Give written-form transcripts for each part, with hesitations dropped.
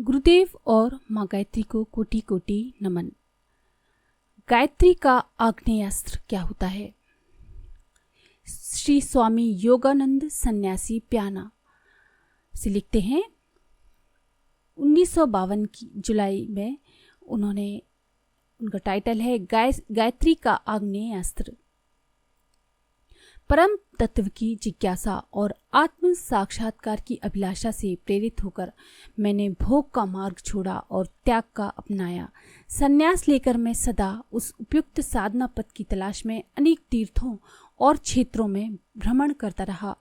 गुरुदेव और माँ गायत्री को कोटि कोटि नमन। गायत्री का आग्नेयास्त्र क्या होता है? श्री स्वामी योगानंद सन्यासी प्याना से लिखते हैं 1952 की जुलाई में उनका टाइटल है गायत्री का आग्नेयास्त्र। परम तत्व की जिज्ञासा और आत्म साक्षात्कार की अभिलाषा से प्रेरित होकर मैंने भोग का मार्ग छोड़ा और त्याग का अपनाया। संन्यास लेकर मैं सदा उस उपयुक्त साधना पथ की तलाश में अनेक तीर्थों और क्षेत्रों में भ्रमण करता रहा।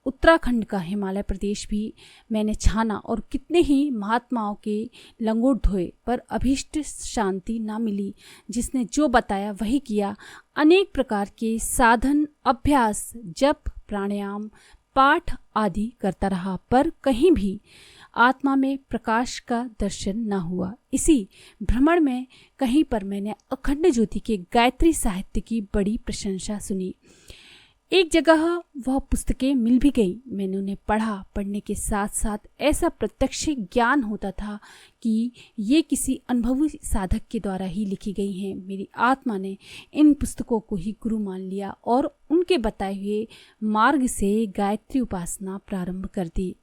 उत्तराखंड का हिमालय प्रदेश भी मैंने छाना और कितने ही महात्माओं के लंगोट धोए, पर अभीष्ट शांति ना मिली। जिसने जो बताया वही किया। अनेक प्रकार के साधन, अभ्यास, जप, प्राणायाम, पाठ आदि करता रहा, पर कहीं भी आत्मा में प्रकाश का दर्शन न हुआ। इसी भ्रमण में कहीं पर मैंने अखंड ज्योति के गायत्री साहित्य की बड़ी प्रशंसा सुनी। एक जगह वह पुस्तकें मिल भी गई। मैंने उन्हें पढ़ा। पढ़ने के साथ साथ ऐसा प्रत्यक्ष ज्ञान होता था कि ये किसी अनुभवी साधक के द्वारा ही लिखी गई हैं। मेरी आत्मा ने इन पुस्तकों को ही गुरु मान लिया और उनके बताए हुए मार्ग से गायत्री उपासना प्रारंभ कर दी।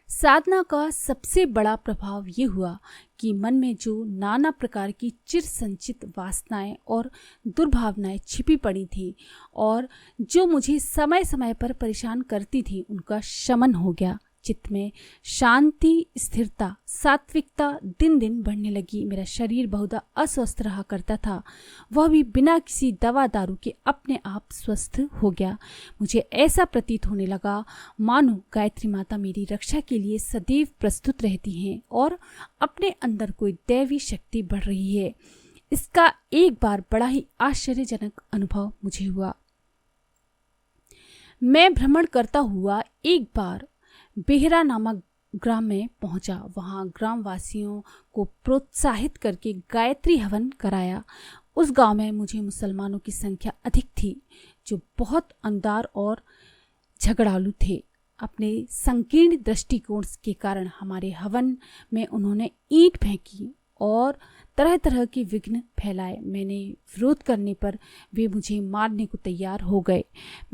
साधना का सबसे बड़ा प्रभाव ये हुआ कि मन में जो नाना प्रकार की चिर संचित वासनाएं और दुर्भावनाएं छिपी पड़ी थी और जो मुझे समय समय पर परेशान करती थी, उनका शमन हो गया। चित्त में शांति, स्थिरता, सात्विकता दिन दिन बढ़ने लगी। मेरा शरीर बहुधा अस्वस्थ रहा करता था, वह भी बिना किसी दवा दारू के अपने आप स्वस्थ हो गया। मुझे ऐसा प्रतीत होने लगा मानो गायत्री माता मेरी रक्षा के लिए सदैव प्रस्तुत रहती हैं और अपने अंदर कोई दैवी शक्ति बढ़ रही है। इसका एक बार बड़ा ही आश्चर्यजनक अनुभव मुझे हुआ। मैं भ्रमण करता हुआ एक बार बेहरा नामक ग्राम में पहुंचा। वहां ग्रामवासियों को प्रोत्साहित करके गायत्री हवन कराया। उस गांव में मुझे मुसलमानों की संख्या अधिक थी, जो बहुत अंधार और झगड़ालू थे। अपने संकीर्ण दृष्टिकोण के कारण हमारे हवन में उन्होंने ईंट फेंकी और तरह तरह के विघ्न फैलाए। मैंने विरोध करने पर वे मुझे मारने को तैयार हो गए।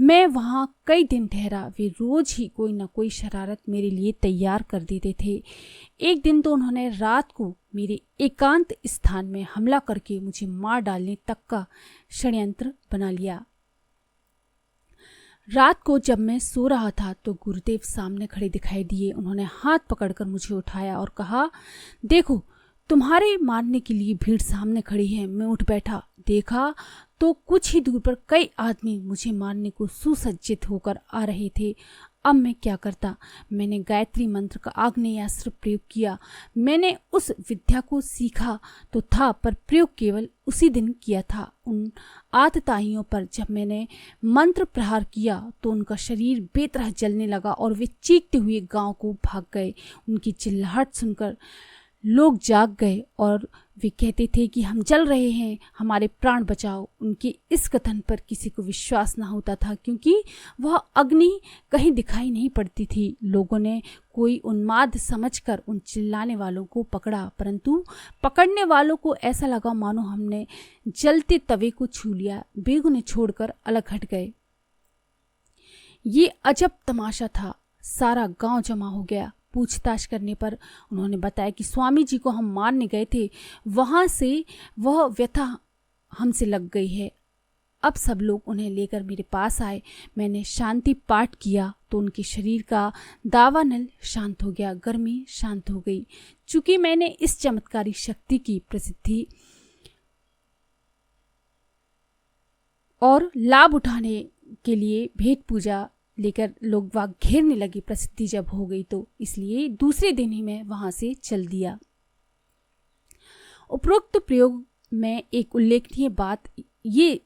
मैं वहाँ कई दिन ठहरा। वे रोज ही कोई न कोई शरारत मेरे लिए तैयार कर देते थे। एक दिन तो उन्होंने रात को मेरे एकांत स्थान में हमला करके मुझे मार डालने तक का षड्यंत्र बना लिया। रात को जब मैं सो रहा था तो गुरुदेव सामने खड़े दिखाई दिए। उन्होंने हाथ पकड़कर मुझे उठाया और कहा, देखो तुम्हारे मारने के लिए भीड़ सामने खड़ी है। मैं उठ बैठा। देखा तो कुछ ही दूर पर कई आदमी मुझे मारने को सुसज्जित होकर आ रहे थे। अब मैं क्या करता? मैंने गायत्री मंत्र का आग्नेयास्त्र प्रयोग किया। मैंने उस विद्या को सीखा तो था, पर प्रयोग केवल उसी दिन किया था। उन आतताइयों पर जब मैंने मंत्र प्रहार किया तो उनका शरीर बेतरह जलने लगा और वे चीखते हुए गांव को भाग गए। उनकी चिल्लाहट सुनकर लोग जाग गए और वे कहते थे कि हम जल रहे हैं, हमारे प्राण बचाओ। उनके इस कथन पर किसी को विश्वास न होता था, क्योंकि वह अग्नि कहीं दिखाई नहीं पड़ती थी। लोगों ने कोई उन्माद समझकर उन चिल्लाने वालों को पकड़ा, परंतु पकड़ने वालों को ऐसा लगा मानो हमने जलते तवे को छू लिया। वे उन्हें छोड़कर अलग हट गए। ये अजब तमाशा था। सारा गांव जमा हो गया। पूछताछ करने पर उन्होंने बताया कि स्वामी जी को हम मारने गए थे, वहां से वह व्यथा हमसे लग गई है। अब सब लोग उन्हें लेकर मेरे पास आए। मैंने शांति पाठ किया तो उनके शरीर का दावानल शांत हो गया, गर्मी शांत हो गई। चूंकि मैंने इस चमत्कारी शक्ति की प्रसिद्धि और लाभ उठाने के लिए भेंट पूजा लेकर लोग वाग घेरने लगे। प्रसिद्धि जब हो गई तो इसलिए दूसरे दिन ही मैं वहां से चल दिया। उपरोक्त प्रयोग में एक उल्लेखनीय बात ये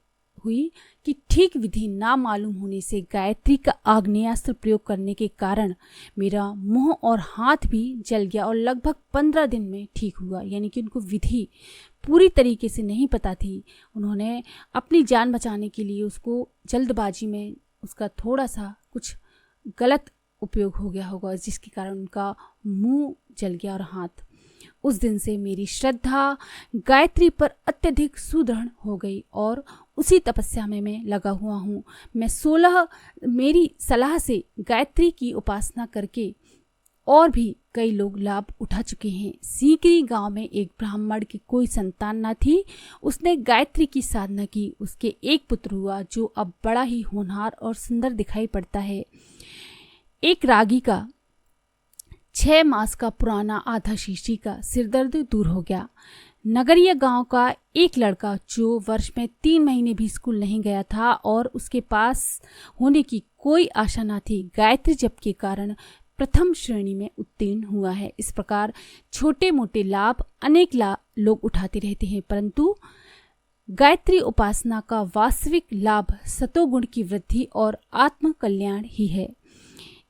हुई कि ठीक विधि ना मालूम होने से गायत्री का आग्नेयास्त्र प्रयोग करने के कारण मेरा मुंह और हाथ भी जल गया और लगभग 15 दिन में ठीक हुआ। यानी कि उनको विधि पूरी तरीके से नहीं पता थी। उन्होंने अपनी जान बचाने के लिए उसको जल्दबाजी में उसका थोड़ा सा कुछ गलत उपयोग हो गया होगा, जिसके कारण उनका मुंह जल गया और हाथ। उस दिन से मेरी श्रद्धा गायत्री पर अत्यधिक सुदृढ़ हो गई और उसी तपस्या में मैं लगा हुआ हूँ। मेरी सलाह से गायत्री की उपासना करके और भी कई लोग लाभ उठा चुके हैं। सीकरी गांव में एक ब्राह्मण की कोई संतान न थी। उसने गायत्री की साधना की। उसके एक पुत्र हुआ जो अब बड़ा ही होनहार और सुंदर दिखाई पड़ता है। एक रागी का 6 मास का पुराना आधा शीशी का सिरदर्द दूर हो गया। नगरीय गांव का एक लड़का जो वर्ष में 3 महीने भी स्कूल नहीं गया था और उसके पास होने की कोई आशा न थी, गायत्री जप के कारण प्रथम श्रेणी में उत्तीर्ण हुआ है। इस प्रकार छोटे मोटे लाभ अनेक लोग उठाते रहते हैं, परंतु गायत्री उपासना का वास्तविक लाभ सतोगुण की वृद्धि और आत्म कल्याण ही है।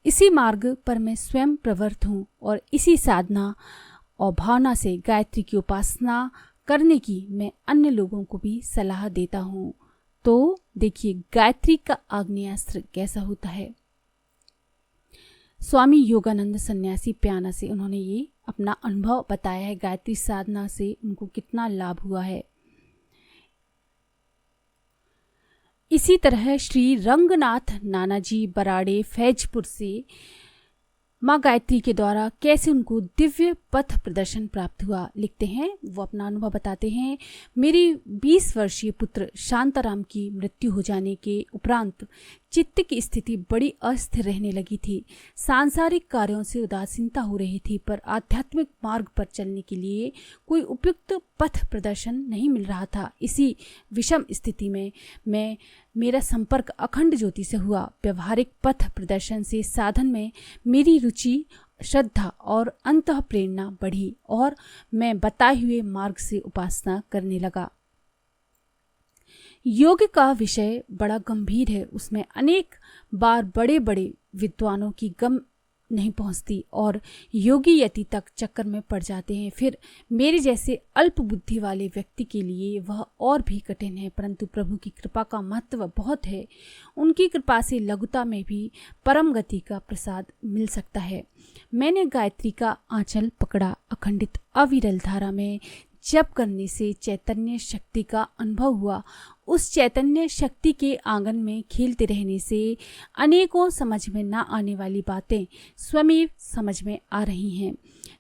इसी मार्ग पर मैं स्वयं प्रवृत्त हूँ और इसी साधना और भावना से गायत्री की उपासना करने की मैं अन्य लोगों को भी सलाह देता हूँ। तो देखिए गायत्री का आग्नेयास्त्र कैसा होता है। स्वामी योगानंद सन्यासी प्याना से उन्होंने ये अपना अनुभव बताया है, गायत्री साधना से उनको कितना लाभ हुआ है। इसी तरह श्री रंगनाथ नानाजी बराड़े फैजपुर से माँ गायत्री के द्वारा कैसे उनको दिव्य पथ प्रदर्शन प्राप्त हुआ लिखते हैं। वो अपना अनुभव बताते हैं। मेरे 20 वर्षीय पुत्र शांताराम की मृत्यु हो जाने के उपरांत चित्त की स्थिति बड़ी अस्थिर रहने लगी थी। सांसारिक कार्यों से उदासीनता हो रही थी, पर आध्यात्मिक मार्ग पर चलने के लिए कोई उपयुक्त पथ प्रदर्शन नहीं मिल रहा था। इसी विषम स्थिति में मेरा संपर्क अखंड ज्योति से हुआ। व्यवहारिक पथ प्रदर्शन से साधन में मेरी रुचि, श्रद्धा और अंतः प्रेरणा बढ़ी और मैं बताए हुए मार्ग से उपासना करने लगा। योग का विषय बड़ा गंभीर है। उसमें अनेक बार बड़े बड़े विद्वानों की गम नहीं पहुंचती और योगी यति तक चक्कर में पड़ जाते हैं। फिर मेरे जैसे अल्प बुद्धि वाले व्यक्ति के लिए वह और भी कठिन है, परंतु प्रभु की कृपा का महत्व बहुत है। उनकी कृपा से लघुता में भी परम गति का प्रसाद मिल सकता है। मैंने गायत्री का आंचल पकड़ा। अखंडित अविरल धारा में जप करने से चैतन्य शक्ति का अनुभव हुआ। उस चैतन्य शक्ति के आंगन में खेलते रहने से अनेकों समझ में न आने वाली बातें स्वयं समझ में आ रही हैं।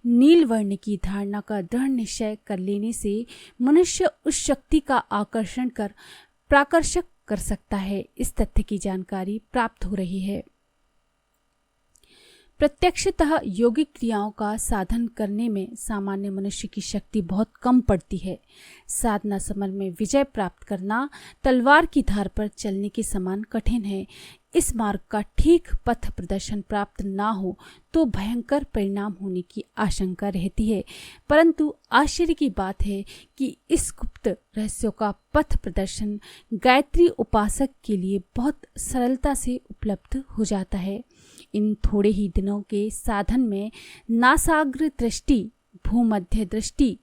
नील वर्ण की धारणा का दृढ़ निश्चय कर लेने से मनुष्य उस शक्ति का आकर्षण कर प्राकर्षक कर सकता है। इस तथ्य की जानकारी प्राप्त हो रही है। प्रत्यक्षतः योगिक क्रियाओं का साधन करने में सामान्य मनुष्य की शक्ति बहुत कम पड़ती है। साधना समर में विजय प्राप्त करना तलवार की धार पर चलने के समान कठिन है। इस मार्ग का ठीक पथ प्रदर्शन प्राप्त ना हो तो भयंकर परिणाम होने की आशंका रहती है, परंतु आश्चर्य की बात है कि इस गुप्त रहस्यों का पथ प्रदर्शन गायत्री उपासक के लिए बहुत सरलता से उपलब्ध हो जाता है। इन थोड़े ही दिनों के साधन में नासाग्र दृष्टि, भूमध्य दृष्टि,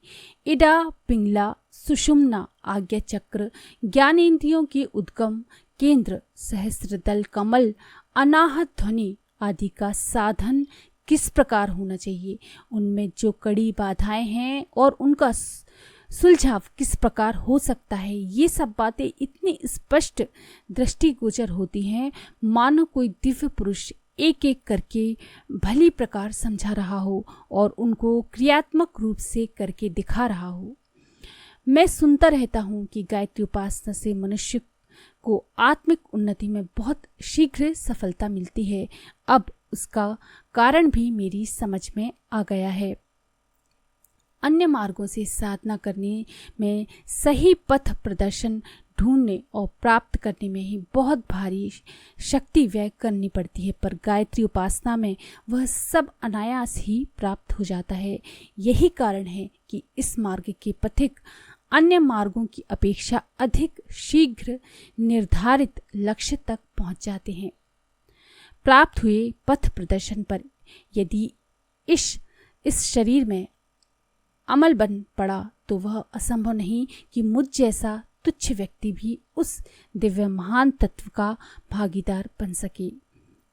इडा पिंगला, सुषुम्ना, आज्ञा चक्र, ज्ञानेंद्रियों के उद्गम केंद्र, सहस्त्रदल कमल, अनाहत ध्वनि आदि का साधन किस प्रकार होना चाहिए, उनमें जो कड़ी बाधाएं हैं और उनका सुलझाव किस प्रकार हो सकता है, ये सब बातें इतनी स्पष्ट दृष्टिगोचर होती हैं मानो कोई दिव्य पुरुष एक एक करके भली प्रकार समझा रहा हो और उनको क्रियात्मक रूप से करके दिखा रहा हो। मैं सुनता रहता हूँ कि गायत्री उपासना से मनुष्य को आत्मिक उन्नति में बहुत शीघ्र सफलता मिलती है। अब उसका कारण भी मेरी समझ में आ गया है। अन्य मार्गों से साधना करने में सही पथ प्रदर्शन ढूंढने और प्राप्त करने में ही बहुत भारी शक्ति व्यय करनी पड़ती है, पर गायत्री उपासना में वह सब अनायास ही प्राप्त हो जाता है। यही कारण है कि इस मार्ग के पथिक अन्य मार्गों की अपेक्षा अधिक शीघ्र निर्धारित लक्ष्य तक पहुंच जाते हैं। प्राप्त हुए पथ प्रदर्शन पर यदि इस शरीर में अमल बन पड़ा तो वह असंभव नहीं कि मुझ जैसा तुच्छ व्यक्ति भी उस दिव्य महान तत्व का भागीदार बन सके।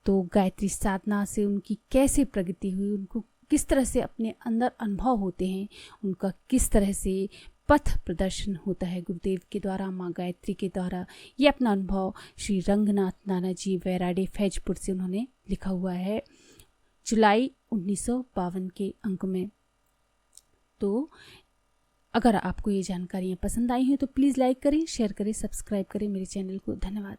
तो गायत्री साधना से उनकी कैसे प्रगति हुई, उनको किस तरह से अपने अंदर अनुभव होते हैं, उनका किस तरह से पथ प्रदर्शन होता है गुरुदेव के द्वारा, माँ गायत्री के द्वारा, ये अपना अनुभव श्री रंगनाथ नाना जी वैराडे फैजपुर से उन्होंने लिखा हुआ है जुलाई 1952 के अंक में। तो अगर आपको ये जानकारियाँ पसंद आई हैं तो प्लीज़ लाइक करें, शेयर करें, सब्सक्राइब करें मेरे चैनल को। धन्यवाद।